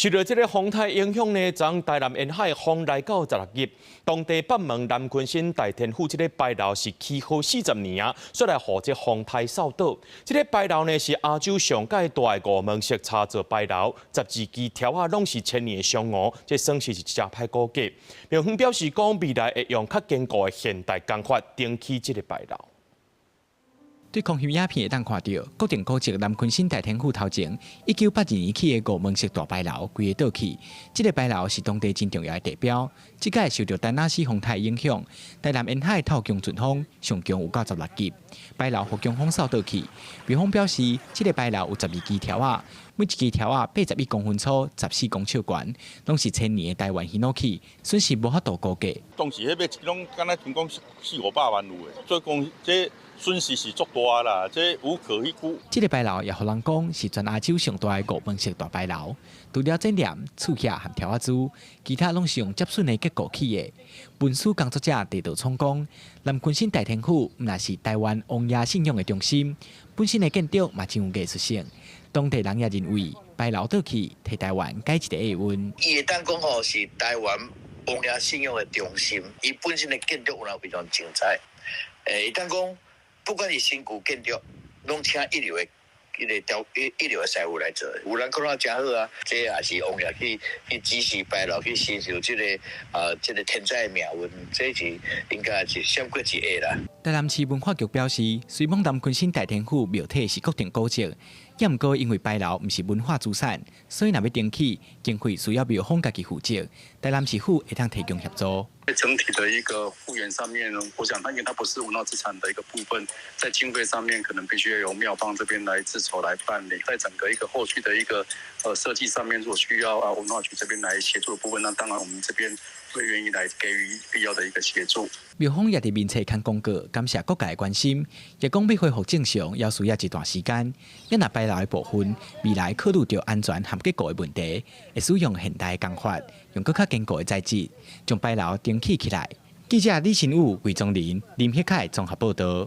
受到这个风台影响呢，昨台南沿海风来到16日，当地北门南昆新大天府这个牌楼是起好40年啊，说来和这风台扫倒。这个牌楼呢是亚洲上界大的五门式插座牌楼，12支条啊拢是1000年的上午，这算是真歹估计。庙方表示讲，未来会用较坚固的现代工法顶起这个牌楼。 对空翕影片会当看到，固定古迹南昆新大天府头前，1982年起的五门式大牌楼规个倒去。这个牌楼是当地真重要的地标。这届受到丹那斯风台影响，台南沿海透强阵风上强有到16级，牌楼互强风扫倒去。庙方表示，这个牌楼有12支条啊，每一支条啊81公分粗，14公尺悬，拢是1000年的台湾稀土器，损失无法度估计。当时迄买一拢敢若听讲400-500万有的，所以讲这。 损失是足大啦，这无可预估。这个牌楼也互人讲是全亚洲上大的五门式大牌楼，除了这帘、柱架和条仔珠，其他拢是用接榫的结构起的。文书工作者地道聪讲，南昆新大天府毋但是台湾王爷信仰的中心，本身的建筑嘛真有艺术性。当地人也认为，牌楼倒去替台湾改一个下运。伊会当讲吼是台湾王爷信仰的中心，伊本身的建筑也非常精彩。会当讲。 不管是新古建筑，拢请一流的师傅来做。有人讲到真好啊，这也是王爷去指示牌楼去欣赏这个天灾的命运，这是应该是闪过一下啦。台南市文化局表示，虽然南昆新大天府庙体是固定古迹，也毋过因为牌楼毋是文化资产，所以若要登记，经费需要庙方家己负责。台南市府会当提供协助。 整体的一个复原上面，我想它因为它不是文化资产的一个部分，在经费上面可能必须要由庙方这边来自筹来办理。在整个一个后续的一个设计上面，如果需要文化局这边来协助的部分，那当然我们这边会愿意来给予必要的一个协助。庙方也伫面册刊公告，感谢各界的关心，也讲要恢复正常，要需要一段时间。因那牌楼的部分，未来考虑到安全和结构的问题，会使用现代的工法，用更较坚固的材质，将牌楼顶起来。记者李新武、魏宗林、林希凯综合报道。